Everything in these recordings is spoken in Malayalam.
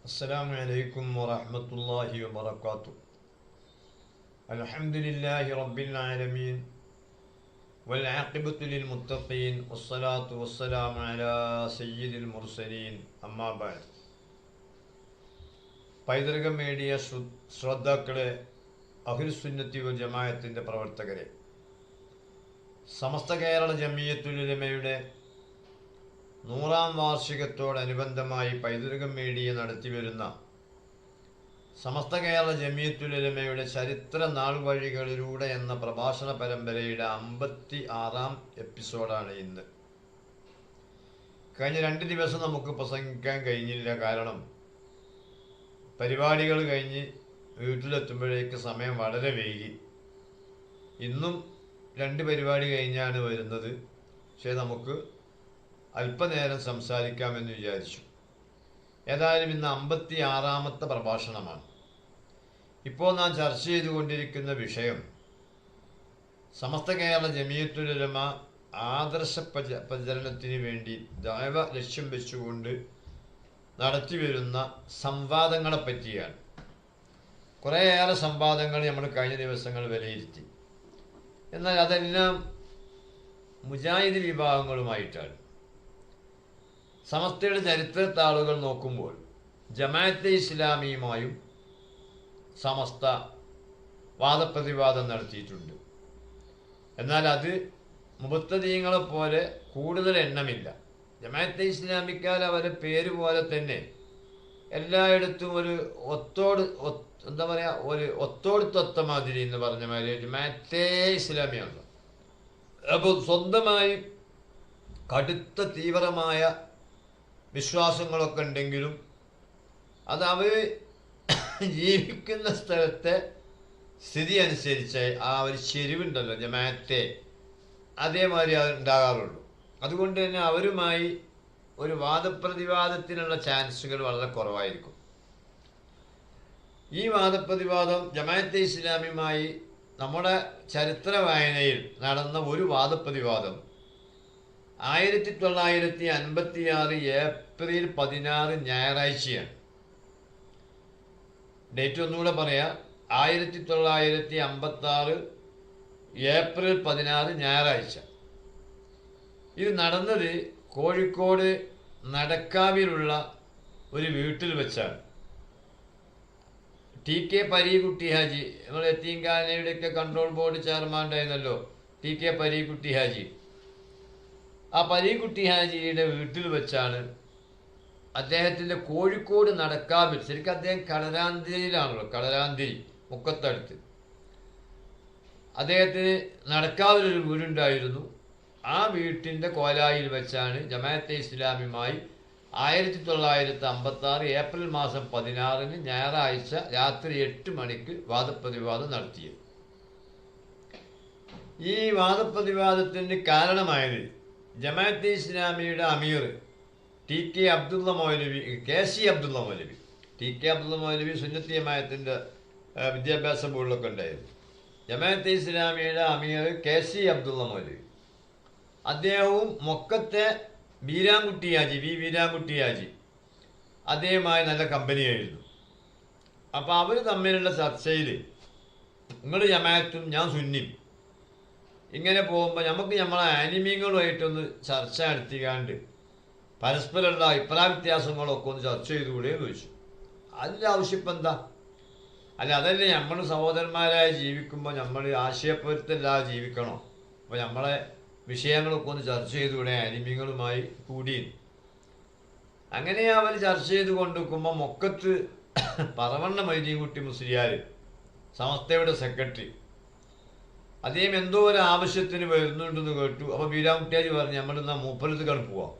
السلام عليكم ورحمة الله وبركاته. الحمد لله رب العالمين والعاقبة للمتقين والصلاة والسلام على سيد المرسلين. أما بعد. പൈതൃക മീഡിയ ശ്രോതാക്കളെ, അഹ്ലുസുന്നത്തി വൽ ജമാഅത്തിന്റെ പ്രവർത്തകരെ, സമസ്ത കേരള ജമിയത്തുൽ ഉലമയുടെ 100ാം വാർഷികത്തോടനുബന്ധമായി പൈതൃക മീഡിയ നടത്തിവരുന്ന സമസ്ത കേരള ജമിയത്തുൽ ഉലമയുടെ ചരിത്ര നാൾവഴികളിലൂടെ എന്ന പ്രഭാഷണ പരമ്പരയുടെ 56ാം എപ്പിസോഡാണ് ഇന്ന്. കഴിഞ്ഞ 2 ദിവസം നമുക്ക് പ്രസംഗിക്കാൻ കഴിഞ്ഞില്ല. കാരണം പരിപാടികൾ കഴിഞ്ഞ് വീട്ടിലെത്തുമ്പോഴേക്ക് സമയം വളരെ വൈകി. ഇന്നും 2 പരിപാടി കഴിഞ്ഞാണ് വരുന്നത്. പക്ഷേ നമുക്ക് അല്പനേരം സംസാരിക്കാമെന്ന് വിചാരിച്ചു. ഏതായാലും ഇന്ന് 56ാമത്തെ പ്രഭാഷണമാണ്. ഇപ്പോൾ നാം ചർച്ച ചെയ്തുകൊണ്ടിരിക്കുന്ന വിഷയം സമസ്ത കേരള ജമിയത്തുൽ ഉലമ ആദർശ പ്രചരണത്തിന് വേണ്ടി ദഅവ ലക്ഷ്യം വെച്ചുകൊണ്ട് നടത്തിവരുന്ന സംവാദങ്ങളെ പറ്റിയാണ്. കുറേയേറെ സംവാദങ്ങൾ നമ്മൾ കഴിഞ്ഞ ദിവസങ്ങൾ വിലയിരുത്തി. എന്നാൽ അതെല്ലാം മുജാഹിദ് വിഭാഗങ്ങളുമായിട്ടാണ്. സമസ്തയുടെ ചരിത്രത്താളുകൾ നോക്കുമ്പോൾ ജമാഅത്തെ ഇസ്ലാമിയുമായും സമസ്ത വാദപ്രതിവാദം നടത്തിയിട്ടുണ്ട്. എന്നാൽ അത് മുബത്തദീങ്ങളെ പോലെ കൂടുതൽ എണ്ണമില്ല. ജമാഅത്തെ ഇസ്ലാമിക്കാർ അവരെ പേര് പോലെ തന്നെ എല്ലായിടത്തും ഒരു ഒത്തോടുത്തൊത്ത മാതിരി എന്ന് പറഞ്ഞ മാതിരി ജമാഅത്തെ ഇസ്ലാമിയാണ്. അപ്പോൾ സ്വന്തമായി കടുത്ത തീവ്രമായ വിശ്വാസങ്ങളൊക്കെ ഉണ്ടെങ്കിലും അത് അവർ ജീവിക്കുന്ന സ്ഥലത്തെ സ്ഥിതി അനുസരിച്ച് ആ ഒരു ചെരിവുണ്ടല്ലോ ജമാഅത്തെ, അതേമാതിരി അത് ഉണ്ടാകാറുള്ളൂ. അതുകൊണ്ട് തന്നെ അവരുമായി ഒരു വാദപ്രതിവാദത്തിനുള്ള ചാൻസുകൾ വളരെ കുറവായിരിക്കും. ഈ വാദപ്രതിവാദം ജമാഅത്തെ ഇസ്ലാമിയുമായി നമ്മുടെ ചരിത്ര വായനയിൽ നടന്ന ഒരു വാദപ്രതിവാദം 1956 ഏപ്രിൽ 16 ഞായറാഴ്ചയാണ്. ഡേറ്റ് ഒന്നുകൂടെ പറയാം. 1956 ഏപ്രിൽ 16 ഞായറാഴ്ച. ഇത് നടന്നത് കോഴിക്കോട് നടക്കാവിലുള്ള ഒരു വീട്ടിൽ വെച്ചാണ്. TK പരീക്കുട്ടി ഹാജി, നമ്മൾ യത്തീംഖാനയുടെയൊക്കെ കൺട്രോൾ ബോർഡ് ചെയർമാൻ ഉണ്ടായിരുന്നല്ലോ, TK പരീക്കുട്ടി ഹാജി. ആ പരീക്കുട്ടി ഹാജിയുടെ വീട്ടിൽ വെച്ചാണ് അദ്ദേഹത്തിൻ്റെ കോഴിക്കോട് നടക്കാവിൽ, ശരിക്കും അദ്ദേഹം കടലാന്തിരിയിലാണല്ലോ, കടലാന്തിരി മുക്കത്തടുത്ത്. അദ്ദേഹത്തിന് നടക്കാവിലൊരു വീടുണ്ടായിരുന്നു. ആ വീട്ടിൻ്റെ കോലായിൽ വെച്ചാണ് ജമാഅത്തെ ഇസ്ലാമിയുമായി 1956 ഏപ്രിൽ മാസം 16 ഞായറാഴ്ച രാത്രി 8 മണിക്ക് വാദപ്രതിവാദം നടത്തിയത്. ഈ വാദപ്രതിവാദത്തിന് കാരണമായത് ജമാഅത്തെ ഇസ്ലാമിയുടെ അമീർ TK അബ്ദുള്ള മൗലവി, KC അബ്ദുള്ള മൗലവി. TK അബ്ദുള്ള മൗലവി സുന്നത്തി ജമാഅത്തിൻ്റെ വിദ്യാഭ്യാസ ബോർഡിലൊക്കെ ഉണ്ടായിരുന്നു. ജമാഅത്തെ ഇസ്ലാമിയുടെ അമീർ KC അബ്ദുള്ള മൗലവി, അദ്ദേഹവും മൊക്കത്തെ വീരാൻകുട്ടി ഹാജി, വീരാൻകുട്ടി ഹാജി, അദ്ദേഹവുമായി നല്ല കമ്പനിയായിരുന്നു. അപ്പോൾ അവർ തമ്മിലുള്ള ചർച്ചയിൽ നിങ്ങൾ ജമാഅത്തും ഞാൻ സുന്നിയും ഇങ്ങനെ പോകുമ്പോൾ നമുക്ക് നമ്മളെ ആനിമീങ്ങളുമായിട്ടൊന്ന് ചർച്ച നടത്തിക്കാണ്ട് പരസ്പരമുള്ള അഭിപ്രായ വ്യത്യാസങ്ങളൊക്കെ ഒന്ന് ചർച്ച ചെയ്തുകൂടെ എന്ന് ചോദിച്ചു. അതിൻ്റെ ആവശ്യം ഇപ്പം എന്താ? അല്ല, അതല്ലേ നമ്മൾ സഹോദരന്മാരായി ജീവിക്കുമ്പോൾ നമ്മൾ ആശയപ്പൊരുത്തല്ലാതെ ജീവിക്കണോ? അപ്പോൾ നമ്മളെ വിഷയങ്ങളൊക്കെ ഒന്ന് ചർച്ച ചെയ്തുകൂടെ ആനിമീങ്ങളുമായി കൂടി. അങ്ങനെ അവർ ചർച്ച ചെയ്ത് കൊണ്ടുവെക്കുമ്പോൾ മൊക്കത്ത് പറവണ്ണ മൊയ്തീൻകുട്ടി മുസ്ലിയാർ, സമസ്തയുടെ സെക്രട്ടറി, അദ്ദേഹം എന്തോ ഒരു ആവശ്യത്തിന് വരുന്നുണ്ടെന്ന് കേട്ടു. അപ്പോൾ വീരാൻകുട്ടിയാജി പറഞ്ഞു നമ്മളെന്നാ മൂപ്പലത്ത് പോവാം,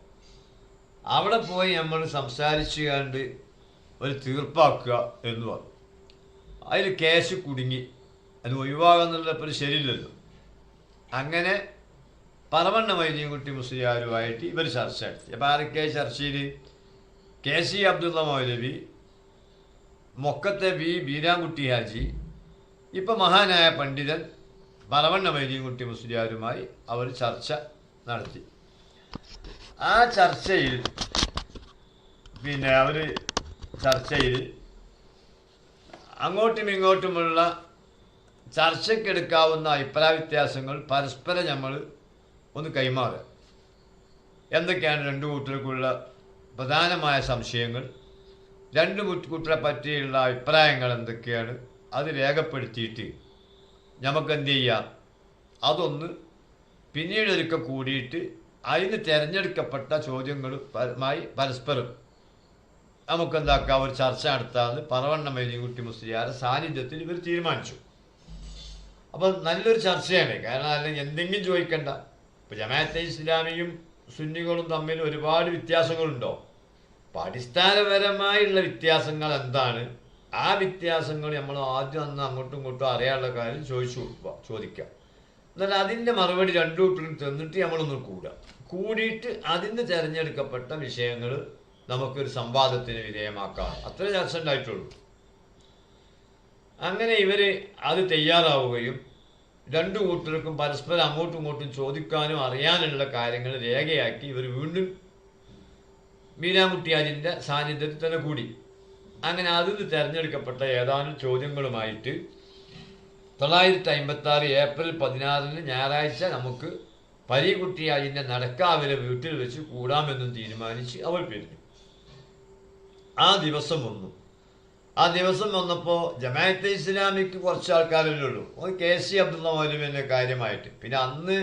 അവിടെ പോയി നമ്മൾ സംസാരിച്ചു കണ്ട് ഒരു തീർപ്പാക്കുക എന്ന് പറഞ്ഞു. അതിൽ കേസ് കുടുങ്ങി. അത് ഒഴിവാകുന്നുള്ളപ്പോൾ ശരിയില്ലല്ലോ. അങ്ങനെ പറവണ്ണ മൊയ്തീൻകുട്ടി മുസ്ലിയാരുമായിട്ട് ഇവർ ചർച്ച നടത്തി. അപ്പോൾ ആരൊക്കെ ചർച്ചയിൽ? KC അബ്ദുള്ള മൗലവി, മൊക്കത്തെ വീരാൻകുട്ടി ഹാജി, ഇപ്പം മഹാനായ പണ്ഡിതൻ പറവണ്ണ മൊയ്തീൻകുട്ടി മുസ്ലിയാരുമായി അവർ ചർച്ച നടത്തി. ആ ചർച്ചയിൽ അവർ ചർച്ചയിൽ അങ്ങോട്ടും ഇങ്ങോട്ടുമുള്ള ചർച്ചയ്ക്കെടുക്കാവുന്ന അഭിപ്രായ വ്യത്യാസങ്ങൾ പരസ്പരം നമ്മൾ ഒന്ന് കൈമാറുക. എന്തൊക്കെയാണ് രണ്ടു കൂട്ടർക്കുള്ള പ്രധാനമായ സംശയങ്ങൾ, രണ്ട് കൂട്ടരെ പറ്റിയുള്ള അഭിപ്രായങ്ങൾ എന്തൊക്കെയാണ്, അത് രേഖപ്പെടുത്തിയിട്ട് നമുക്കെന്ത് ചെയ്യാം, അതൊന്ന് പിന്നീട് ഒരിക്കൽ കൂടിയിട്ട് അതിന് തിരഞ്ഞെടുക്കപ്പെട്ട ചോദ്യങ്ങളുമായി പരസ്പരം നമുക്കെന്താക്കാം ഒരു ചർച്ച നടത്താമെന്ന് പറവണ്ണ മൈലിക്കുട്ടി മുസ്ലിയാരുടെ സാന്നിധ്യത്തിൽ ഇവർ തീരുമാനിച്ചു. അപ്പം നല്ലൊരു ചർച്ചയാണ്. കാരണം അല്ലെങ്കിൽ എന്തെങ്കിലും ചോദിക്കണ്ട. ഇപ്പം ജമാഅത്തെ ഇസ്ലാമിയും സുന്നികളും തമ്മിൽ ഒരുപാട് വ്യത്യാസങ്ങളുണ്ടോ? അപ്പം അടിസ്ഥാനപരമായുള്ള വ്യത്യാസങ്ങൾ എന്താണ്, ആ വ്യത്യാസങ്ങൾ നമ്മൾ ആദ്യം അന്ന് അങ്ങോട്ടും ഇങ്ങോട്ടും അറിയാനുള്ള കാര്യം ചോദിക്കാം. എന്നാൽ അതിൻ്റെ മറുപടി രണ്ടു കൂട്ടരും തന്നിട്ട് നമ്മളൊന്ന് കൂടിയിട്ട് അതിന് തിരഞ്ഞെടുക്കപ്പെട്ട വിഷയങ്ങൾ നമുക്കൊരു സംവാദത്തിന് വിധേയമാക്കാം. അത്ര ചർച്ച ഉണ്ടായിട്ടുള്ളൂ. അങ്ങനെ ഇവർ അത് തയ്യാറാവുകയും രണ്ടു കൂട്ടർക്കും പരസ്പരം അങ്ങോട്ടും ഇങ്ങോട്ടും ചോദിക്കാനും അറിയാനുള്ള കാര്യങ്ങൾ രേഖയാക്കി ഇവർ വീണ്ടും മീരാൻകുട്ടി ഹാജിൻ്റെ സാന്നിധ്യത്തിൽ തന്നെ കൂടി. അങ്ങനെ അതിൽ തിരഞ്ഞെടുക്കപ്പെട്ട ഏതാനും ചോദ്യങ്ങളുമായിട്ട് 956 ഏപ്രിൽ 16 ഞായറാഴ്ച നമുക്ക് പരീക്കുട്ടി ഹാജിൻ്റെ നടക്കാവിലെ വീട്ടിൽ വെച്ച് കൂടാമെന്നും തീരുമാനിച്ച് അവൾ പിരിഞ്ഞു. ആ ദിവസം വന്നപ്പോൾ ജമാഅത്തെ ഇസ്ലാമിക്ക് കുറച്ച് ആൾക്കാരല്ലേ ഉള്ളൂ. KC അബ്ദുള്ള മൗലവിൻ്റെ കാര്യമായിട്ട്. പിന്നെ അന്ന്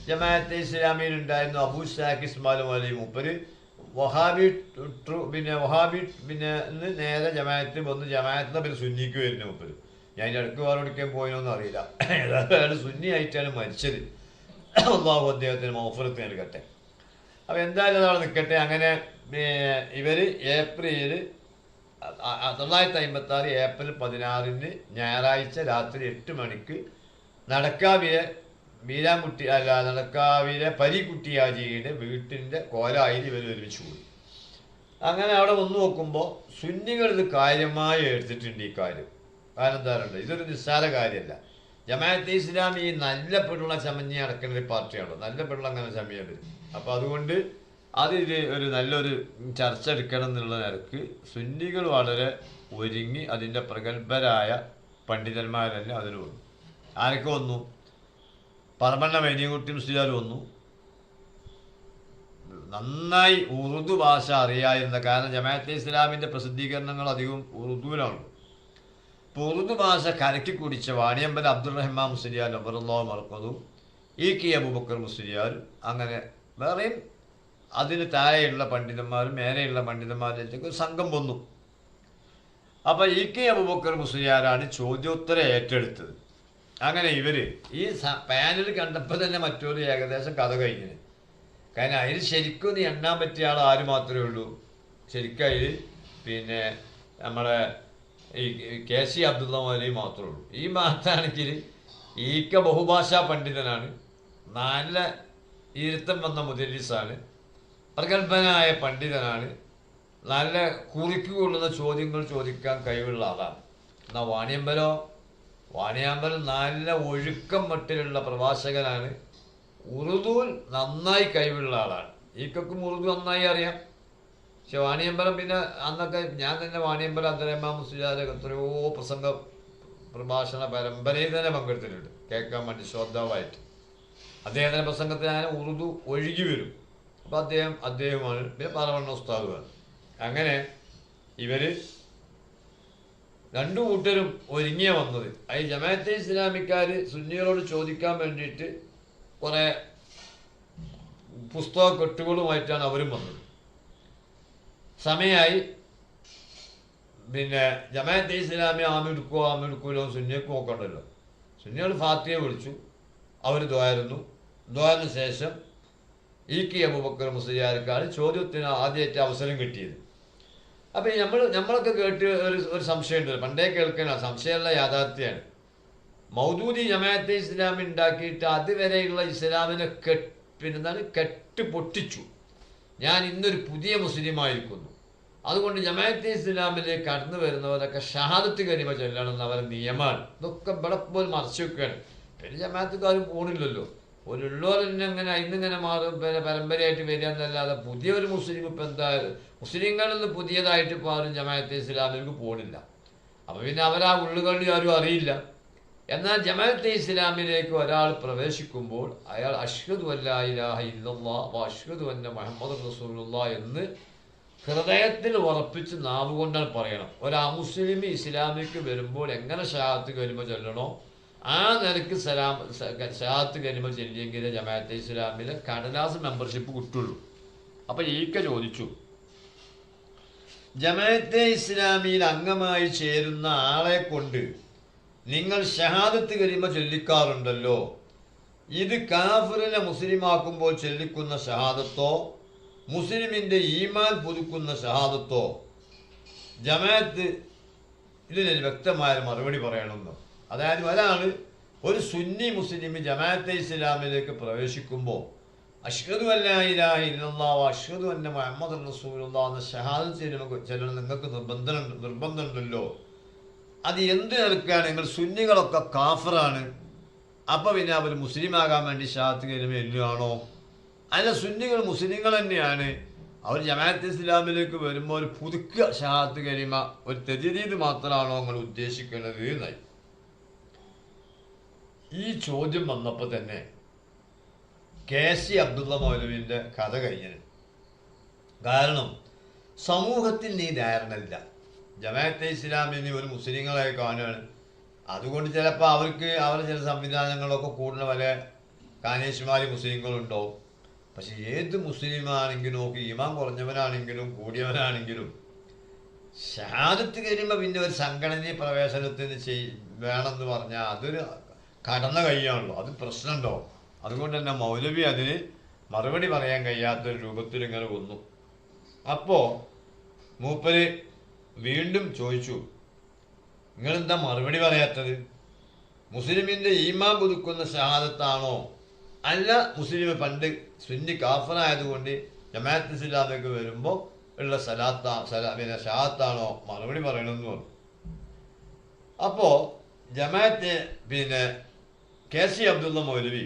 ജമാഅത്തെ ഇസ്ലാമിയിൽ ഉണ്ടായിരുന്ന അബൂ ഇസ്ഹാഖ് ഇസ്മായിൽ മൗലവി മൂപ്പര് വഹാബി നേരെ ജമാഅത്തിൽ വന്ന് ജമാഅത്തിൻ്റെ പേര് സുന്നിക്ക് വരുന്ന മൂപ്പര്. ഞാൻ അതിൻ്റെ അടുക്ക് വേറെടുക്കാൻ പോയെന്നൊന്നും അറിയില്ല. ഏതായാലും അയാൾ സുന്നി ആയിട്ടാണ് മരിച്ചത്. അള്ളാഹു അദ്ദേഹത്തിന് മൗഫറത്ത് നൽകട്ടെ. അപ്പോൾ എന്തായാലും അതവിടെ നിൽക്കട്ടെ. അങ്ങനെ ഇവർ 956 ഏപ്രിൽ 16 ഞായറാഴ്ച രാത്രി 8 മണിക്ക് നടക്കാവിലെ പരീക്കുട്ടി ഹാജിയുടെ വീട്ടിൻ്റെ കോലായിൽ ഇവർ ഒരുമിച്ച് കൂടി. അങ്ങനെ അവിടെ വന്നു നോക്കുമ്പോൾ സുന്നികൾ ഇത് കാര്യമായി എടുത്തിട്ടുണ്ട് ഈ കാര്യം. കാരണം എന്താറുണ്ട്, ഇതൊരു നിസ്സാര കാര്യമല്ല. ജമാഅത്തെ ഇസ്ലാമി നല്ല പെണ്ണുള്ള ചമഞ്ഞി നടക്കുന്ന ഒരു പാർട്ടിയാണല്ലോ. നല്ല പെണ്ണുള്ള അങ്ങനെ ചമയ വരും. അപ്പോൾ അതുകൊണ്ട് അതിൽ ഒരു നല്ലൊരു ചർച്ച എടുക്കണം എന്നുള്ള നിലക്ക് സുന്നികൾ വളരെ ഒരുങ്ങി അതിൻ്റെ പ്രഗത്ഭരായ പണ്ഡിതന്മാരെല്ലാം അതിൽ വന്നു. ആരൊക്കെ വന്നു? പറവണ്ണ മൈലിക്കുട്ടി മുസ്ലിയാർ വന്നു. നന്നായി ഉറുദു ഭാഷ അറിയായിരുന്ന, കാരണം ജമാഅത്തെ ഇസ്ലാമിൻ്റെ പ്രസിദ്ധീകരണങ്ങൾ അധികം ഉറുദുവിലാണ്. ഇപ്പോൾ ഉറുദു ഭാഷ കലക്കി കുടിച്ച വാണിയമ്പല അബ്ദുറഹ്മാൻ മുസ്ലിയാർ അബറുല്ലാഹു മർക്കദും KC അബൂബക്കർ മുസ്ലിയാർ, അങ്ങനെ വേറെയും അതിന് താഴെയുള്ള പണ്ഡിതന്മാരും മേലെയുള്ള പണ്ഡിതന്മാരിലേക്ക് ഒരു സംഘം വന്നു. അപ്പോൾ KC അബൂബക്കർ മുസ്ലിയാരാണ് ചോദ്യോത്തരം ഏറ്റെടുത്തത്. അങ്ങനെ ഇവർ ഈ പാനൽ കണ്ടപ്പോൾ തന്നെ മറ്റൊരു ഏകദേശം കഥ കഴിഞ്ഞത്. കാരണം അതിൽ ശരിക്കും എണ്ണാൻ പറ്റിയ ആൾ ആര് മാത്രമേ ഉള്ളൂ? ശരിക്കും അതിൽ പിന്നെ നമ്മുടെ ഈ KC അബ്ദുള്ള മൗലവി മാത്രമേ ഉള്ളൂ. ഈ ഭാഗത്താണെങ്കിൽ KC ബഹുഭാഷാ പണ്ഡിതനാണ്, നല്ല ഇരുത്തം വന്ന മുദരിസാണ്, പ്രഗത്ഭനായ പണ്ഡിതനാണ്, നല്ല കുറിക്കുകൊള്ളുന്ന ചോദ്യങ്ങൾ ചോദിക്കാൻ കഴിവുള്ള ആളാണ്. എന്നാൽ വാണിയമ്പലം നല്ല ഒഴുക്കം മട്ടിലുള്ള പ്രഭാഷകനാണ്, ഉറുദുവിൽ നന്നായി കഴിവുള്ള ആളാണ്. KCക്കും ഉറുദു നന്നായി അറിയാം. പക്ഷെ വാണിയമ്പലം പിന്നെ അന്നൊക്കെ ഞാൻ തന്നെ വാണിയമ്പലം അബ്ദുറഹ്മാൻ മുസ്ലിയാരെ എത്രയോ പ്രഭാഷണ പരമ്പരയിൽ തന്നെ പങ്കെടുത്തിട്ടുണ്ട്, കേൾക്കാൻ വേണ്ടി ശ്രോതാവായിട്ട്. അദ്ദേഹത്തിൻ്റെ പ്രസംഗത്തിൽ ഞാൻ ഉറുദു ഒഴുകി വരും. അപ്പോൾ അദ്ദേഹമാണ്. പിന്നെ പറവണ്ണ ഉസ്താദുമാണ്. അങ്ങനെ ഇവർ രണ്ടു കൂട്ടരും ഒരുങ്ങിയ വന്നത്. ഈ ജമാഅത്തെ ഇസ്ലാമിക്കാർ സുന്നികളോട് ചോദിക്കാൻ വേണ്ടിയിട്ട് കുറേ പുസ്തക കെട്ടുകളുമായിട്ടാണ് അവരും വന്നത്. സമയമായി. പിന്നെ ജമാഅത്തെ ഇസ്ലാമി ആമെടുക്കൂലോ സുന്നിയൊക്കെ നോക്കണ്ടല്ലോ. സുന്നികൾ ഫാത്തിയെ വിളിച്ചു, അവർ ദ്വാരുന്നു. ദ്വാരന് ശേഷം KC അബൂബക്കർ മുസ്ലിയാർക്കാണ് ചോദ്യത്തിന് ആദ്യമായിട്ട് അവസരം കിട്ടിയത്. അപ്പം നമ്മളൊക്കെ കേട്ട് ഒരു സംശയമുണ്ട്, പണ്ടേ കേൾക്കുന്ന സംശയമുള്ള യാഥാർത്ഥ്യമാണ്. മൗദൂദി ജമാഅത്തെ ഇസ്ലാമി ഉണ്ടാക്കിയിട്ട് അതുവരെയുള്ള ഇസ്ലാമിനെ കെട്ട് പൊട്ടിച്ചു. ഞാൻ ഇന്നൊരു പുതിയ മുസ്ലിമായിരിക്കുന്നു, അതുകൊണ്ട് ജമാഅത്തെ ഇസ്ലാമിലേക്ക് കടന്നു വരുന്നവരൊക്കെ ഷഹാദത്ത് കലിമ ചൊല്ലണമെന്ന് അവരുടെ നിയമമാണ്. ഇതൊക്കെ ഇവിടെ പോലും മറച്ചു വെക്കുകയാണ്. പിന്നെ ജമാഅത്തുകാരും പോണില്ലല്ലോ. ഒരുള്ളവർ തന്നെ അങ്ങനെ ഇന്നിങ്ങനെ മാറും, പിന്നെ പരമ്പരയായിട്ട് വരിക എന്നല്ലാതെ പുതിയൊരു മുസ്ലിം ഇപ്പം എന്തായാലും മുസ്ലിങ്ങളിൽ നിന്ന് പുതിയതായിട്ട് ഇപ്പോൾ ആരും ജമാഅത്തെ ഇസ്ലാമിലേക്ക് പോകണില്ല. അപ്പോൾ പിന്നെ അവരാ ഉള്ളുകളി ആരും അറിയില്ല. എന്നാൽ ജമാഅത്തെ ഇസ്ലാമിലേക്ക് ഒരാൾ പ്രവേശിക്കുമ്പോൾ അയാൾ അഷ്ഹദു അല്ലാ ഇലാഹ ഇല്ലല്ലാഹ് വ അഷ്ഹദു അന്ന മുഹമ്മദ് റസൂലുള്ളാഹ് എന്ന് ഹൃദയത്തിൽ ഉറപ്പിച്ച് നാവ് കൊണ്ടാണ് പറയണം. ഒരു അമുസ്ലിം ഇസ്ലാമിലേക്ക് വരുമ്പോൾ എങ്ങനെ ഷഹാദത്ത് കലിമ ചൊല്ലണോ ആ നിലക്ക് ഷഹാദത്ത് കലിമ ചൊല്ലിയെങ്കിലേ ജമാഅത്തെ ഇസ്ലാമിലെ കടലാസ് മെമ്പർഷിപ്പ് കിട്ടുള്ളൂ. അപ്പം ഈക്ക ചോദിച്ചു, ജമാഅത്തെ ഇസ്ലാമിയിൽ അംഗമായി ചേരുന്ന ആളെ കൊണ്ട് നിങ്ങൾ ഷഹാദത്ത് കലിമ ചൊല്ലിക്കാറുണ്ടല്ലോ, ഇത് കാഫിറിനെ മുസ്ലിമാക്കുമ്പോൾ ചൊല്ലിക്കുന്ന ഷഹാദത്തോ മുസ്ലിമിൻ്റെ ഈമാൻ പുതുക്കുന്ന ഷഹാദത്തോ? ജമാഅത്ത് ഇതിനൊരു വ്യക്തമായ മറുപടി പറയണമെന്ന്. അതായത് ഒരു സുന്നി മുസ്ലിം ജമാഅത്തെ ഇസ്ലാമിലേക്ക് പ്രവേശിക്കുമ്പോൾ അഷ്ഹദു അല്ലാ ഇലാഹ ഇല്ലല്ലാഹ് അഷ്ഹദു അന്ന മുഹമ്മദ് റസൂലുള്ളാഹ് എന്ന ഷഹാദത്ത് ചെല്ലണം നിങ്ങൾക്ക് നിർബന്ധമുണ്ടല്ലോ. അത് എന്ത് നിലക്കാണ്? നിങ്ങൾ സുന്നികളൊക്കെ കാഫറാണ്, അപ്പം പിന്നെ അവർ മുസ്ലിമാകാൻ വേണ്ടി ഷഹാദത്ത് കലിമ ചൊല്ലുകയാണോ? അല്ല, സുന്നികൾ മുസ്ലിങ്ങൾ തന്നെയാണ്, അവർ ജമാഅത്തെ ഇസ്ലാമിലേക്ക് വരുമ്പോൾ ഒരു പുതുക്കുക ഷഹാദത്ത് കലിമ, ഒരു തജ്ദീദ് മാത്രമാണോ നിങ്ങൾ ഉദ്ദേശിക്കുന്നത് എന്നായി. ഈ ചോദ്യം വന്നപ്പോൾ തന്നെ KC അബ്ദുള്ള മൗലവിൻ്റെ കഥ കഴിഞ്ഞത്. കാരണം സമൂഹത്തിൽ നീ ധാരണയില്ല, ജമാഅത്തെ ഇസ്ലാമിന് ഒരു മുസ്ലിങ്ങളായി കാണുകയാണ്. അതുകൊണ്ട് ചിലപ്പോൾ അവർക്ക് അവരുടെ ചില സംവിധാനങ്ങളൊക്കെ കൂടുന്ന പല കാനേശുമാരി മുസ്ലിങ്ങളുണ്ടാവും. പക്ഷെ ഏത് മുസ്ലിമാണെങ്കിലും നോക്കി, ഈമാൻ കുറഞ്ഞവനാണെങ്കിലും കൂടിയവനാണെങ്കിലും ഷഹാദത്ത് കലിമ പിന്നെ ഒരു സംഘടനീയ പ്രവേശനത്തിന് വേണമെന്ന് പറഞ്ഞാൽ അതൊരു കടന്ന കൈയാണല്ലോ, അത് പ്രശ്നമുണ്ടോ? അതുകൊണ്ട് തന്നെ മൗലവി അതിന് മറുപടി പറയാൻ കഴിയാത്തൊരു രൂപത്തിൽ ഇങ്ങനെ വന്നു. അപ്പോൾ മൂപ്പര് വീണ്ടും ചോദിച്ചു, നിങ്ങളെന്താ മറുപടി പറയാത്തത്? മുസ്ലിമിൻ്റെ ഈമാൻ പുതുക്കുന്ന ഷഹാദത്താണോ, അല്ല മുസ്ലിം പണ്ട് സുന്നി കാഫറായതുകൊണ്ട് ജമാഅത്ത് ഇസ്ലാമിലേക്ക് വരുമ്പോൾ ഉള്ള പിന്നെ ഷഹാദത്താണോ മറുപടി പറയണമെന്ന് പറഞ്ഞു. അപ്പോൾ ജമാഅത്തെ പിന്നെ KC അബ്ദുള്ള മൗലവി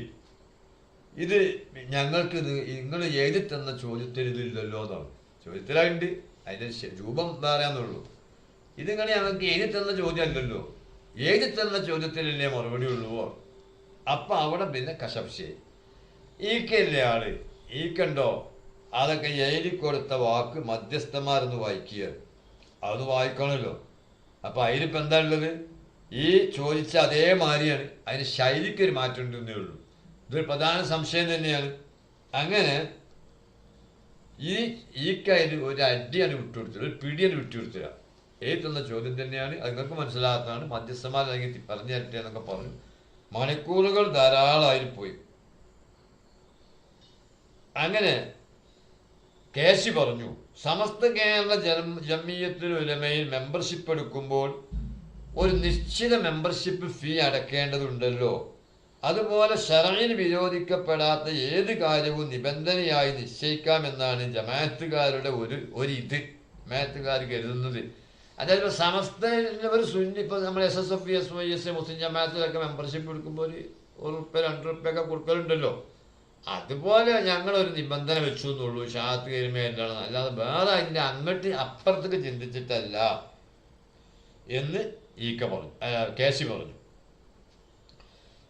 ഇത് ഞങ്ങൾക്കിത് നിങ്ങൾ എഴുതി തന്ന ചോദ്യത്തിൽ ഇതില്ലല്ലോ എന്നാണ്. ചോദ്യത്തിലായിട്ട് അതിൻ്റെ രൂപം വേറെയാണെന്നുള്ളൂ. ഇതിങ്ങനെ ഞങ്ങൾക്ക് എഴുതി തന്ന ചോദ്യം അല്ലല്ലോ, എഴുതി തന്ന ചോദ്യത്തിലല്ലേ മറുപടി ഉള്ളൂ. അപ്പം അവിടെ പിന്നെ കശപ്ശയായി. ഈക്കല്ലേ ആള്, ഈക്കണ്ടോ അതൊക്കെ എഴുതി കൊടുത്ത വാക്ക് മധ്യസ്ഥന്മാരെന്ന് വായിക്കുക, അത് വായിക്കണമല്ലോ. അപ്പം അതിലിപ്പോൾ എന്താ ഉള്ളത്? ഈ ചോദിച്ച അതേമാതിരിയാണ്, അതിന് ശൈലിക്കൊരു മാറ്റം ഉണ്ടെന്നേ ഉള്ളൂ. ഇതൊരു പ്രധാന സംശയം തന്നെയാണ്. അങ്ങനെ ഈക്കതിന് ഒരു അടിയാണ് വിട്ടുകൊടുത്തത്, ഒരു പിടിയാണ് വിട്ടുകൊടുത്തില്ല. എഴുതുന്ന ചോദ്യം തന്നെയാണ്, അത് നിങ്ങൾക്ക് മനസ്സിലാകാത്തതാണ്. മധ്യസ്ഥന്മാർ അല്ലെങ്കിൽ പറഞ്ഞു തരട്ടെ എന്നൊക്കെ പറഞ്ഞു. മണിക്കൂറുകൾ ധാരാളമായി പോയി. അങ്ങനെ KC പറഞ്ഞു, സമസ്ത കേരള ജമിയത്തുൽ ഉലമയിൽ മെമ്പർഷിപ്പ് എടുക്കുമ്പോൾ ഒരു നിശ്ചിത മെമ്പർഷിപ്പ് ഫീ അടക്കേണ്ടതുണ്ടല്ലോ. അതുപോലെ ശറഈൻ വിരോധിക്കപ്പെടാത്ത ഏത് കാര്യവും നിബന്ധനയായി നിശ്ചയിക്കാമെന്നാണ് ജമാഅത്തുകാരുടെ ഒരു ജമാഅത്തുകാർ കരുതുന്നത്. അതായത് സമസ്ത ഒരു സുന്നി, ഇപ്പോൾ നമ്മൾ SSF, SYS, മുസ്ലിം ജമാഅത്തിലൊക്കെ മെമ്പർഷിപ്പ് എടുക്കുമ്പോൾ ₹1, ₹2 കൊടുക്കലുണ്ടല്ലോ. അതുപോലെ ഞങ്ങളൊരു നിബന്ധന വെച്ചു എന്നുള്ളൂ, ഷഹാദത്ത് കലിമ എന്താണ്, അല്ലാതെ വേറെ അതിൻ്റെ അങ്ങോട്ട് അപ്പുറത്തേക്ക് ചിന്തിച്ചിട്ടല്ല എന്ന് KC പറഞ്ഞു.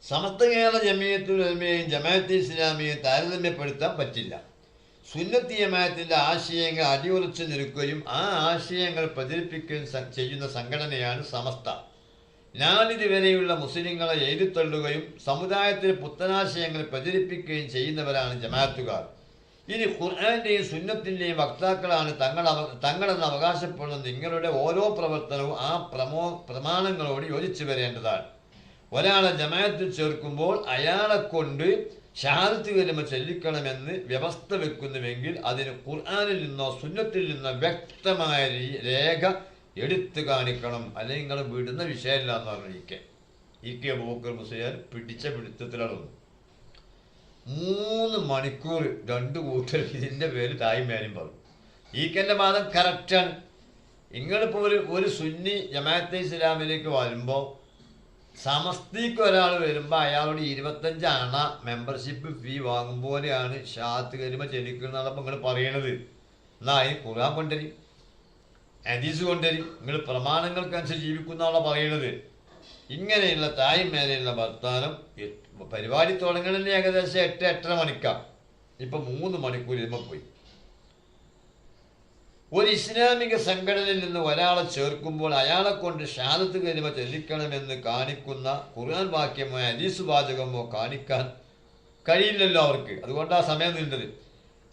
സമസ്ത കേരള ജമിയത്തുൽ ഉലമയെയും ജമാഅത്തെ ഇസ്ലാമിയെയും താരതമ്യപ്പെടുത്താൻ പറ്റില്ല. സുന്നത്തി ജമാഅത്തിൻ്റെ ആശയങ്ങൾ അടിയുറച്ചു നിൽക്കുകയും ആ ആശയങ്ങൾ പ്രചരിപ്പിക്കുകയും ചെയ്യുന്ന സംഘടനയാണ് സമസ്ത. നാളിതുവരെയുള്ള മുസ്ലിങ്ങളെ എഴുതിത്തള്ളുകയും സമുദായത്തിൽ പുത്തനാശയങ്ങൾ പ്രചരിപ്പിക്കുകയും ചെയ്യുന്നവരാണ് ജമാഅത്തുകാർ. ഇനി ഖുർആന്റെയും സുന്നത്തിൻ്റെയും വക്താക്കളാണ് തങ്ങളെന്ന് അവകാശപ്പെടുന്ന നിങ്ങളുടെ ഓരോ പ്രവർത്തനവും ആ പ്രമാണങ്ങളോട് യോജിച്ചു വരേണ്ടതാണ്. ഒരാളെ ജമാഅത്തിൽ ചേർക്കുമ്പോൾ അയാളെ കൊണ്ട് ഷഹാദത്ത് കലിമ ചൊല്ലിക്കണമെന്ന് വ്യവസ്ഥ വെക്കുന്നുവെങ്കിൽ അതിന് ഖുർആനിൽ നിന്നോ സുന്നത്തിൽ നിന്നോ വ്യക്തമായ രേഖ എടുത്തു കാണിക്കണം, അല്ലെങ്കിൽ നിങ്ങൾ വിടുന്ന വിഷയമല്ല എന്ന് പറഞ്ഞു. ഇക്കെ അബൂബക്കർ മുസ്ലിയാർ പിടിച്ച പിടുത്തത്തിലാണ്. 3 മണിക്കൂർ 2 കൂട്ടർ ഇതിൻ്റെ പേര് തായ്മേനും പറഞ്ഞു. ഈക്കൻ്റെ വാദം കറക്റ്റാണ്. നിങ്ങളിപ്പോൾ ഒരു സുന്നി ജമാഅത്തെ ഇസ്ലാമിലേക്ക് വരുമ്പോൾ സമസ്തിക്ക് ഒരാൾ വരുമ്പോൾ അയാളോട് 25 അണ മെമ്പർഷിപ്പ് ഫീ വാങ്ങുമ്പോലെയാണ് ഷാത്ത് കരിമ ചെല്ലിക്കുന്നതാണ് നിങ്ങൾ പറയണത്. എന്നാൽ അതിന് ഖുർആൻ കൊണ്ടുവരും, ഹദീസ് കൊണ്ടുവരും, നിങ്ങൾ പ്രമാണങ്ങൾക്കനുസരിച്ച് ജീവിക്കുന്നതാണ് പറയണത്. ഇങ്ങനെയുള്ള തായും മേലെയുള്ള വർത്താനം പരിപാടി തുടങ്ങണമെന്ന് ഏകദേശം 8-8:30 മണിക്കാണ്. ഇപ്പം 3 മണിക്കൂർ ഇരുമ്പോൾ പോയി. ഒരു ഇസ്ലാമിക സംഘടനയിൽ നിന്ന് ഒരാളെ ചേർക്കുമ്പോൾ അയാളെ കൊണ്ട് ഷഹാദത്ത് കലിമ ചൊല്ലിക്കണമെന്ന് കാണിക്കുന്ന ഖുർആൻ വാക്യമോ ഹദീസ് വാചകമോ കാണിക്കാൻ കഴിയില്ലല്ലോ അവർക്ക്. അതുകൊണ്ടാണ് സമയം നീണ്ടത്.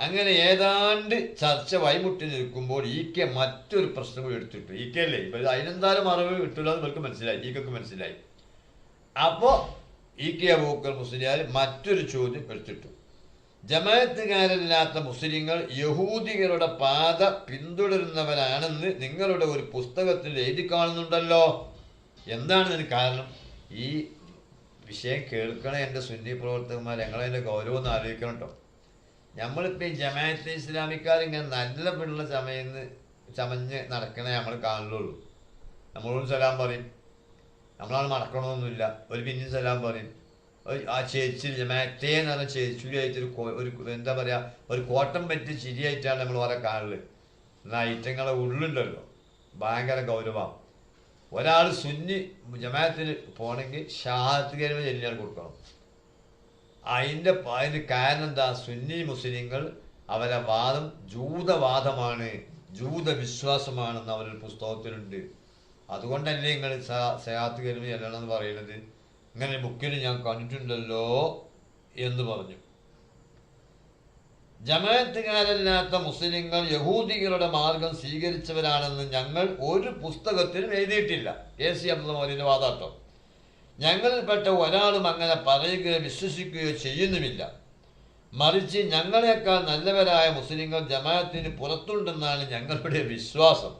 അങ്ങനെ ഏതാണ്ട് ചർച്ച വൈമുട്ടി നിൽക്കുമ്പോൾ ഈക്കെ മറ്റൊരു പ്രശ്നം എടുത്തിട്ടു. ഈക്കല്ലേ ഇപ്പം അതിനെന്തായാലും അറിവ് കിട്ടില്ല എന്ന് ഇവർക്ക് മനസ്സിലായി, ഈക്കൊക്കെ മനസ്സിലായി. അപ്പോൾ ഈക്കെ അബൂബക്കർ മുസ്ലിയാർ മറ്റൊരു ചോദ്യം എടുത്തിട്ടു. ജമാഅത്തുകാരല്ലാത്ത മുസ്ലിങ്ങൾ യഹൂദികളുടെ പാത പിന്തുടരുന്നവരാണെന്ന് നിങ്ങളുടെ ഒരു പുസ്തകത്തിൽ എഴുതി കാണുന്നുണ്ടല്ലോ. എന്താണ് ഇതിന് കാരണം? ഈ വിഷയം കേൾക്കണ എൻ്റെ സുന്നി പ്രവർത്തകന്മാർ, ഞങ്ങളതിൻ്റെ ഗൗരവം ഒന്ന് ആലോചിക്കണം കേട്ടോ. നമ്മളിപ്പോൾ ഈ ജമാഅത്തെ ഇസ്ലാമിക്കാരിങ്ങനെ നല്ല പിള്ള ചമഞ്ഞ് നടക്കണേ നമ്മൾ കാണുള്ളൂ. നമ്മളോട് സലാം പറയും, നമ്മളാണ് മടക്കണമെന്നൊന്നുമില്ല. ഒരു പിന്നെയും സലാം പറയും. ആ ചേച്ചി ജമാഅത്തെ എന്ന് പറഞ്ഞ ചേച്ചിയായിട്ടൊരു എന്താ പറയുക, ഒരു കോട്ടം പറ്റി ചിരിയായിട്ടാണ് നമ്മൾ ഓരോ കാണല്. എന്നാൽ ഐറ്റങ്ങളെ ഉള്ളുണ്ടല്ലോ ഭയങ്കര ഗൗരവമാണ്. ഒരാൾ സുന്നി ജമാഅത്തിന് പോകണമെങ്കിൽ ഷഹാദത്ത് കലിമ ചൊല്ലിയാൽ കൊടുക്കണം. അതിന് കാരണം എന്താ? സുന്നി മുസ്ലിങ്ങൾ അവരെ വാദം ജൂതവാദമാണ്, ജൂതവിശ്വാസമാണെന്ന് അവരുടെ പുസ്തകത്തിലുണ്ട്. അതുകൊണ്ടല്ലേ നിങ്ങൾ ഷഹാദത്ത് കലിമ ചൊല്ലണം എന്ന് പറയുന്നത്. ഇങ്ങനെ ബുക്കിൽ ഞാൻ കണ്ടിട്ടുണ്ടല്ലോ എന്ന് പറഞ്ഞു. ജമാഅത്തുകാരല്ലാത്ത മുസ്ലിങ്ങൾ യഹൂദികളുടെ മാർഗം സ്വീകരിച്ചവരാണെന്ന് ഞങ്ങൾ ഒരു പുസ്തകത്തിലും എഴുതിയിട്ടില്ല. KC അബ്ദുൽ മൗലവിയുടെ വാദാട്ടം. ഞങ്ങളിൽപ്പെട്ട ഒരാളും അങ്ങനെ പറയുകയോ വിശ്വസിക്കുകയോ ചെയ്യുന്നുമില്ല. മറിച്ച് ഞങ്ങളെക്കാൾ നല്ലവരായ മുസ്ലിങ്ങൾ ജമാഅത്തിന് പുറത്തുണ്ടെന്നാണ് ഞങ്ങളുടെ വിശ്വാസം.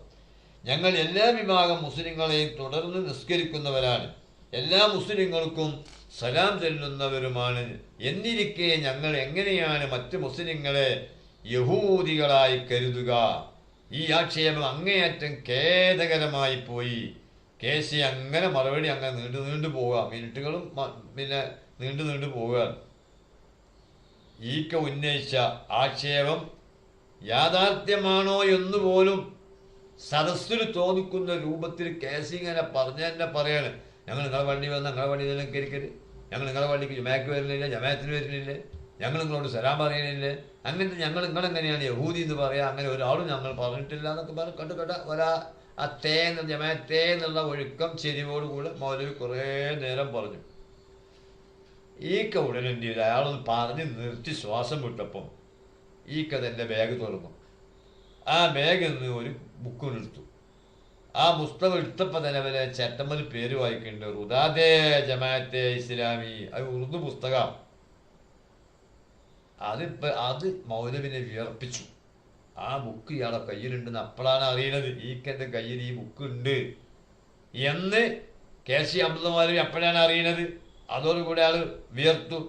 ഞങ്ങൾ എല്ലാ വിഭാഗം മുസ്ലിങ്ങളെയും തുടർന്ന് നിസ്കരിക്കുന്നവരാണ്, എല്ലാ മുസ്ലിങ്ങൾക്കും സലാം ചെല്ലുന്നവരുമാണ്. എന്നിരിക്കെ ഞങ്ങൾ എങ്ങനെയാണ് മറ്റ് മുസ്ലിങ്ങളെ യഹൂദികളായി കരുതുക? ഈ ആക്ഷേപം അങ്ങേയറ്റം ഖേദകരമായി പോയി. KC അങ്ങനെ മറുപടി അങ്ങനെ നീണ്ടു പോവുക, മിനിറ്റുകളും പിന്നെ നീണ്ടു പോവുക. ഈക്ക ഉന്നയിച്ച ആക്ഷേപം യാഥാർത്ഥ്യമാണോ എന്നുപോലും സദസ്സിൽ തോന്നിക്കുന്ന രൂപത്തിൽ KC ഇങ്ങനെ തന്നെ പറയാണ്. ഞങ്ങൾ നിങ്ങളെ വണ്ടി വന്ന് നിങ്ങളെ വണ്ടി തന്നെ കയറിക്കരുത്, ഞങ്ങൾ നിങ്ങളെ വണ്ടിക്ക് ജമാഅത്ത് വരുന്നില്ല, ജമാഅത്തിന് വരുന്നില്ലേ, ഞങ്ങൾ നിങ്ങളോട് സലാം പറയുന്നില്ലേ, അങ്ങനത്തെ ഞങ്ങൾ നിങ്ങളെങ്ങനെയാണ് യഹൂദി എന്ന് പറയുക? അങ്ങനെ ഒരാളും ഞങ്ങൾ പറഞ്ഞിട്ടില്ല എന്നൊക്കെ പറഞ്ഞ് കണ്ട ജമാഅത്തേ എന്നുള്ള ഒഴുക്കം ചെരിവോടുകൂടെ മൗലവി കുറേ നേരം പറഞ്ഞു. ഈക്ക ഉടനെ എന്ത് ചെയ്തു? അയാളൊന്ന് പറഞ്ഞ് നിർത്തി ശ്വാസം വിട്ടപ്പം ഈക്ക തൻ്റെ ബാഗ് തുറന്നു. ആ ബാഗിൽ നിന്ന് ഒരു ബുക്ക് എടുത്തു. ആ പുസ്തകം എടുത്തപ്പോൾ തന്നെ വരെ ചേട്ടമ്മൽ പേര് വായിക്കുന്നുണ്ട്, റുദാദേ ജമാഅത്തെ ഇസ്ലാമി. അത് ഉറുദു പുസ്തകം. അത് മൗലവിനെ വിയർപ്പിച്ചു. ആ ബുക്ക് ഇയാളെ കയ്യിലുണ്ടെന്ന് അപ്പോഴാണ് അറിയണത്. ഈക്കെൻ്റെ കയ്യിൽ ഈ ബുക്ക് ഉണ്ട് എന്ന് KC അബ്ദുൽ മൗലവി അപ്പോഴാണ് അറിയണത്. അതോടുകൂടി ആൾ വിയർത്തു.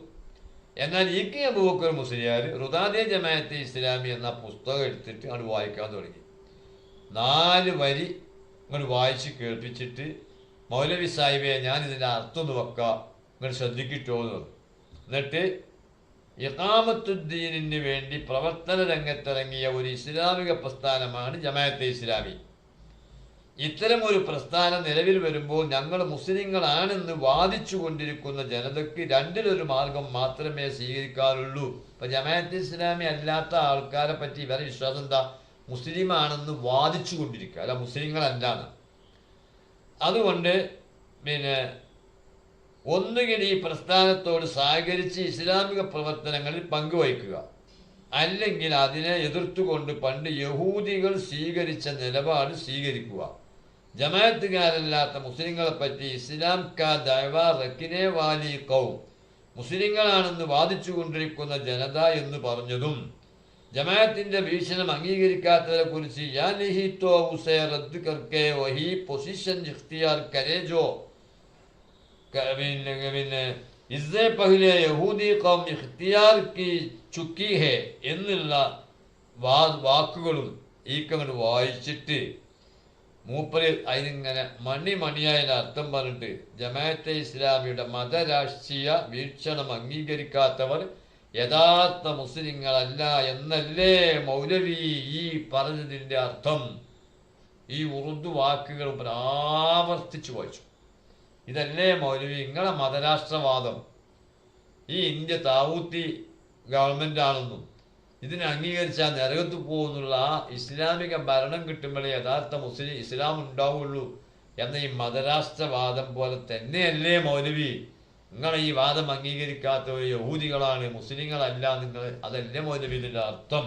എന്നാൽ KC അബൂബക്കർ മുസ്ലിയാർ റുദാദേ ജമാഅത്തെ ഇസ്ലാമി എന്ന പുസ്തകം എടുത്തിട്ട് അത് വായിക്കാൻ തുടങ്ങി. 4 വരി ഇങ്ങോട്ട് വായിച്ച് കേൾപ്പിച്ചിട്ട്, മൗലവി സാഹിബെ ഞാനിതിൻ്റെ അർത്ഥം ഒന്ന് വെക്കാം, ഇങ്ങോട്ട് ശ്രദ്ധിക്കിട്ടോ എന്ന് പറഞ്ഞു. എന്നിട്ട് ഇഖാമത്തുദ്ദീനിന് വേണ്ടി പ്രവർത്തന രംഗത്തിറങ്ങിയ ഒരു ഇസ്ലാമിക പ്രസ്ഥാനമാണ് ജമാഅത്തെ ഇസ്ലാമി. ഇത്തരം ഒരു പ്രസ്ഥാനം നിലവിൽ വരുമ്പോൾ ഞങ്ങൾ മുസ്ലിങ്ങളാണെന്ന് വാദിച്ചു കൊണ്ടിരിക്കുന്ന ജനതയ്ക്ക് 2-1 മാർഗം മാത്രമേ സ്വീകരിക്കാറുള്ളൂ. ഇപ്പം ജമാഅത്തെ ഇസ്ലാമി അല്ലാത്ത ആൾക്കാരെ പറ്റി ഇവരെ വിശ്വാസം എന്താ? മുസ്ലിമാണെന്ന് വാദിച്ചു കൊണ്ടിരിക്കുക, അല്ല മുസ്ലിങ്ങളല്ലാണ്. അതുകൊണ്ട് പിന്നെ ഒന്നുകിൽ ഈ പ്രസ്ഥാനത്തോട് സഹകരിച്ച് ഇസ്ലാമിക പ്രവർത്തനങ്ങളിൽ പങ്കുവഹിക്കുക, അല്ലെങ്കിൽ അതിനെ എതിർത്തുകൊണ്ട് പണ്ട് യഹൂദികൾ സ്വീകരിച്ച നിലപാട് സ്വീകരിക്കുക. ജമാഅത്തുകാരല്ലാത്ത മുസ്ലിങ്ങളെപ്പറ്റി ഇസ്ലാം കാ ദഅവ റക്കിനെ വാലി ഖൗം, മുസ്ലിങ്ങളാണെന്ന് വാദിച്ചു കൊണ്ടിരിക്കുന്ന ജനത എന്ന് പറഞ്ഞതും ജമാഅത്തിന്റെ വീക്ഷണം അംഗീകരിക്കാത്തതിനെ കുറിച്ച് എന്നുള്ള വാക്കുകളും ഈക്കങ്ങോട്ട് വായിച്ചിട്ട് മൂപ്പര് അതിനിങ്ങനെ മണിയായ അർത്ഥം പറഞ്ഞിട്ട് ജമാഅത്തെ ഇസ്ലാമിയുടെ മതരാഷ്ട്രീയ വീക്ഷണം അംഗീകരിക്കാത്തവർ യഥാർത്ഥ മുസ്ലിങ്ങളല്ല എന്നല്ലേ മൗലവി ഈ പറഞ്ഞതിൻ്റെ അർത്ഥം. ഈ ഉറുദു വാക്കുകൾ ആവർത്തിച്ചു വായിച്ചു. ഇതല്ലേ മൗലവി നിങ്ങളെ മതരാഷ്ട്രവാദം, ഈ ഇന്ത്യ താവൂത്തി ഗവൺമെന്റ് ആണെന്നും ഇതിനെ അംഗീകരിച്ചാൽ നരകത്ത് പോകുന്നുള്ള ആ ഇസ്ലാമിക ഭരണം കിട്ടുമ്പോഴേ യഥാർത്ഥ മുസ്ലിം ഇസ്ലാം ഉണ്ടാവുള്ളൂ എന്ന ഈ മതരാഷ്ട്രവാദം പോലെ തന്നെയല്ലേ മൗലവി നിങ്ങൾ ഈ വാദം അംഗീകരിക്കാത്തവർ യഹൂദികളാണ്, മുസ്ലിങ്ങളല്ല നിങ്ങൾ, അതല്ലേ മൗലവി ഇതിൻ്റെ അർത്ഥം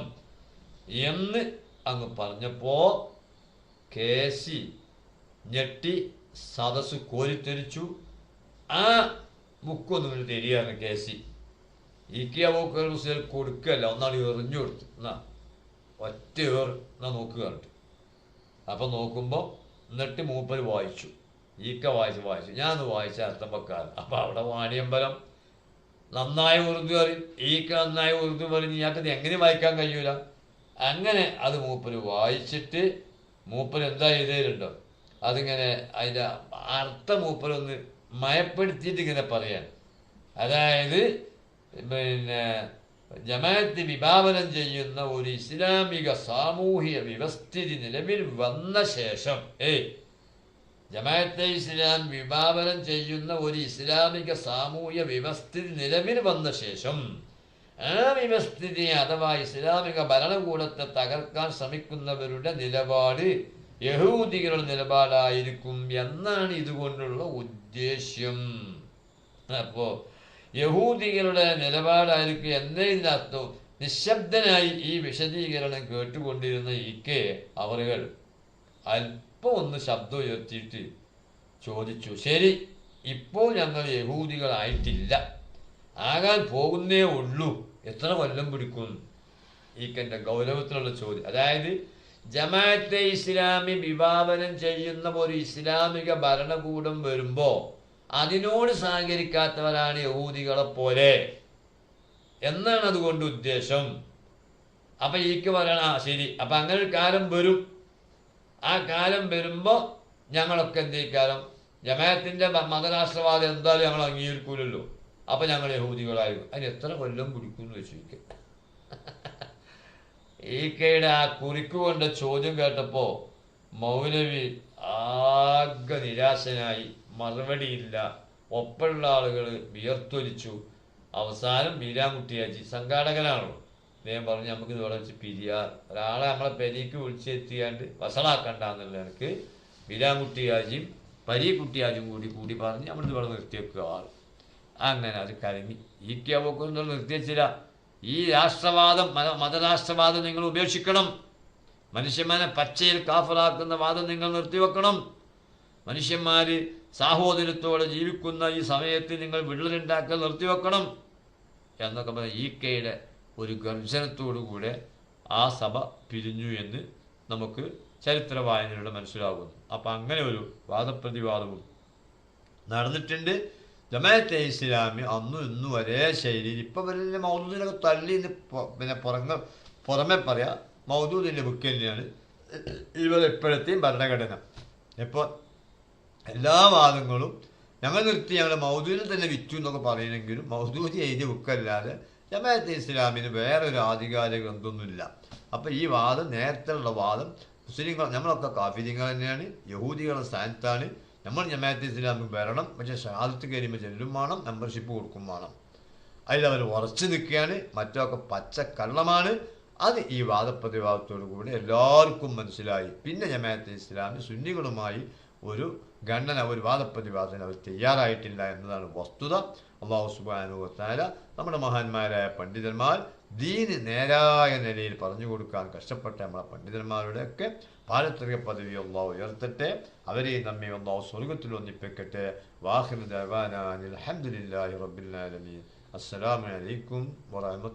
എന്ന് അങ്ങ് പറഞ്ഞപ്പോ കേസി ഞെട്ടി സദസ് കോരിത്തെരിച്ചു. ആ ബുക്കൊന്നും ഇങ്ങനെ തരികയാണ് കേസി. ഈക്കിയാവോക്കൽ മുസ്ലിം കൊടുക്കല്ല, ഒന്നാണ് എറിഞ്ഞു കൊടുത്തു. എന്നാ ഒറ്റ എന്നാ നോക്കുക. അപ്പം നോക്കുമ്പോൾ എന്നിട്ട് മൂപ്പര് വായിച്ചു. ഈക്ക വായിച്ചു ഞാൻ വായിച്ച അർത്ഥം വെക്കാറ്. അപ്പം അവിടെ വാണിയമ്പലം നന്നായി ഉറുദു പറയും, ഈക്ക നന്നായി ഉറുദു പറയും. ഇയാൾക്കത് എങ്ങനെ വായിക്കാൻ കഴിയൂല. അങ്ങനെ അത് മൂപ്പര് വായിച്ചിട്ട് മൂപ്പര് എന്താ ചെയ്തേരുണ്ടോ അതിങ്ങനെ അതിൻ്റെ അർത്ഥം മൂപ്പരൊന്ന് മയപ്പെടുത്തിയിട്ട് ഇങ്ങനെ പറയാൻ. അതായത് പിന്നെ ജമാഅത്ത് വിഭാവനം ചെയ്യുന്ന ഒരു ഇസ്ലാമിക സാമൂഹിക വ്യവസ്ഥിതി നിലവിൽ വന്ന ശേഷം ജമാഅത്തെ ഇസ്ലാം വിഭാവനം ചെയ്യുന്ന ഒരു ഇസ്ലാമിക സാമൂഹിക വ്യവസ്ഥിതി നിലവിൽ വന്ന ശേഷം ആ വ്യവസ്ഥിതി അഥവാ ഇസ്ലാമിക ഭരണകൂടത്തെ തകർക്കാൻ ശ്രമിക്കുന്നവരുടെ നിലപാട് യഹൂദികളുടെ നിലപാടായിരിക്കും എന്നാണ് ഇതുകൊണ്ടുള്ള ഉദ്ദേശ്യം. അപ്പോ യഹൂദികളുടെ നിലപാടായിരിക്കും എന്നതിനർത്ഥം. നിശബ്ദനായി ഈ വിശദീകരണം കേട്ടുകൊണ്ടിരുന്ന ഈക്കെ അവറുകൾ അല്പം ഒന്ന് ശബ്ദം ഉയർത്തിയിട്ട് ചോദിച്ചു, ശരി, ഇപ്പോൾ ഞങ്ങൾ യഹൂദികളായിട്ടില്ല, ആകാൻ പോകുന്നേ ഉള്ളൂ, എത്ര കൊല്ലം പിടിക്കും? ഈക്കൻ്റെ ഗൗരവത്തിലുള്ള ചോദ്യം. അതായത് ജമാഅത്തെ ഇസ്ലാമി വിഭാവനം ചെയ്യുന്ന ഒരു ഇസ്ലാമിക ഭരണകൂടം വരുമ്പോൾ അതിനോട് സഹകരിക്കാത്തവരാണ് യഹൂദികളെ പോലെ എന്നാണ് അതുകൊണ്ട് ഉദ്ദേശം. അപ്പം ഈക്ക് പറയണം, ശരി, അപ്പം അങ്ങനെ ഒരു കാലം വരും. ആ കാലം വരുമ്പോൾ ഞങ്ങളൊക്കെ എന്ത് കാലം ജമാഅത്തിൻ്റെ മതരാഷ്ട്രവാദം എന്തായാലും ഞങ്ങൾ അംഗീകരിക്കൂലല്ലോ, അപ്പം ഞങ്ങൾ യഹൂദികളായിരിക്കും. അതിന് എത്ര കൊല്ലം പിടിക്കും എന്ന് വെച്ചു ഈക്കയുടെ ആ കുറിക്കുകൊണ്ട ചോദ്യം കേട്ടപ്പോൾ മൗലവി ആകെ നിരാശനായി. മറുപടിയില്ല. ഒപ്പമുള്ള ആളുകൾ വിയർത്തൊലിച്ചു. അവസാനം ബീരാൻകുട്ടിയാച്ചി സംഘാടകനാണല്ലോ, അദ്ദേഹം പറഞ്ഞു നമുക്ക് ഇതോടെ വെച്ച് പിരിയാർ, ഒരാളെ നമ്മളെ പെരിക്ക് വിളിച്ചെത്തിയാണ്ട് വസളാക്കണ്ടെന്നുള്ള എനിക്ക് ബീരാൻകുട്ടിയാജിയും പരീക്കുട്ടിയാജും കൂടി പറഞ്ഞ് നമ്മളിത് നിർത്തിവെക്കുക. അങ്ങനെ അത് കരങ്ങി. ഈക്കിയാവോക്കൊന്നും നിർത്തിവെച്ചില്ല. ഈ രാഷ്ട്രവാദം മതരാഷ്ട്രവാദം നിങ്ങൾ ഉപേക്ഷിക്കണം. മനുഷ്യന്മാരെ പച്ചയിൽ കാഫറാക്കുന്ന വാദം നിങ്ങൾ നിർത്തിവെക്കണം. മനുഷ്യന്മാർ സാഹോദര്യത്തോടെ ജീവിക്കുന്ന ഈ സമയത്ത് നിങ്ങൾ വിള്ളലുണ്ടാക്കാൻ നിർത്തിവെക്കണം എന്നൊക്കെ പറഞ്ഞ ഈക്കയുടെ ഒരു ഗർജനത്തോടുകൂടെ ആ സഭ പിരിഞ്ഞു എന്ന് നമുക്ക് ചരിത്ര വായനയിലൂടെ മനസ്സിലാകുന്നു. അപ്പം അങ്ങനെ ഒരു വാദപ്രതിവാദവും നടന്നിട്ടുണ്ട്. ജമാഅത്തെ ഇസ്ലാമി അന്നും ഇന്നും ഒരേ ശൈലിയിൽ ഇപ്പം വലിയ മൗദൂദിനൊക്കെ തള്ളി പിന്നെ പുറമെ പറയാം, മൗദൂദിൻ്റെ ബുക്ക് തന്നെയാണ് ഇപ്പോഴത്തെയും ഭരണഘടന. ഇപ്പോൾ എല്ലാ വാദങ്ങളും ഞങ്ങൾ നിർത്തി ഞങ്ങൾ മൗദൂദിനെ തന്നെ വിറ്റു എന്നൊക്കെ പറയണമെങ്കിലും മൗദൂദി എഴുതിയ ബുക്കല്ലാതെ ജമാഅത്തെ ഇസ്ലാമിന് വേറൊരു ആധികാരിക ഗ്രന്ഥമൊന്നുമില്ല. അപ്പം ഈ വാദം നേരത്തെയുള്ള വാദം മുസ്ലിങ്ങൾ നമ്മളൊക്കെ കാഫിര്യങ്ങൾ തന്നെയാണ്, യഹൂദികളുടെ സ്ഥാനത്താണ്, നമ്മൾ ജമാഅത്തെ ഇസ്ലാമിൽ വരണം, പക്ഷേ ഷഹാദത്ത് കഴിയുമ്പോൾ ചെല്ലും വേണം, മെമ്പർഷിപ്പ് കൊടുക്കും വേണം, അതിലവർ ഉറച്ചു നിൽക്കുകയാണ്. മറ്റൊക്കെ പച്ചക്കള്ളമാണ്. അത് ഈ വാദപ്രതിവാദത്തോടു കൂടി എല്ലാവർക്കും മനസ്സിലായി. പിന്നെ ജമാഅത്തെ ഇസ്ലാമി സുന്നികളുമായി ഒരു ഖണ്ഡന, ഒരു വാദപ്രതിവാദത്തിന് അവർ തയ്യാറായിട്ടില്ല എന്നതാണ് വസ്തുത. അല്ലാഹു സുബ്ഹാനഹു വ തആല നമ്മുടെ മഹാന്മാരായ പണ്ഡിതന്മാർ ദീന് നേരായ നിലയിൽ പറഞ്ഞു കൊടുക്കാൻ കഷ്ടപ്പെട്ട നമ്മളെ പണ്ഡിതന്മാരുടെയൊക്കെ പാരത്രിക പദവി അല്ലാഹു ഉയർത്തട്ടെ. അവരെയും നമ്മെ അല്ലാഹു സ്വർഗത്തിൽ ഒന്നിപ്പിക്കട്ടെ. വാഖിറു ദഅവാനാ അൽഹംദുലില്ലാഹി റബ്ബിൽ ആലമീൻ. അസ്സലാമു അലൈക്കും വറഹ്മത്തുള്ളാഹി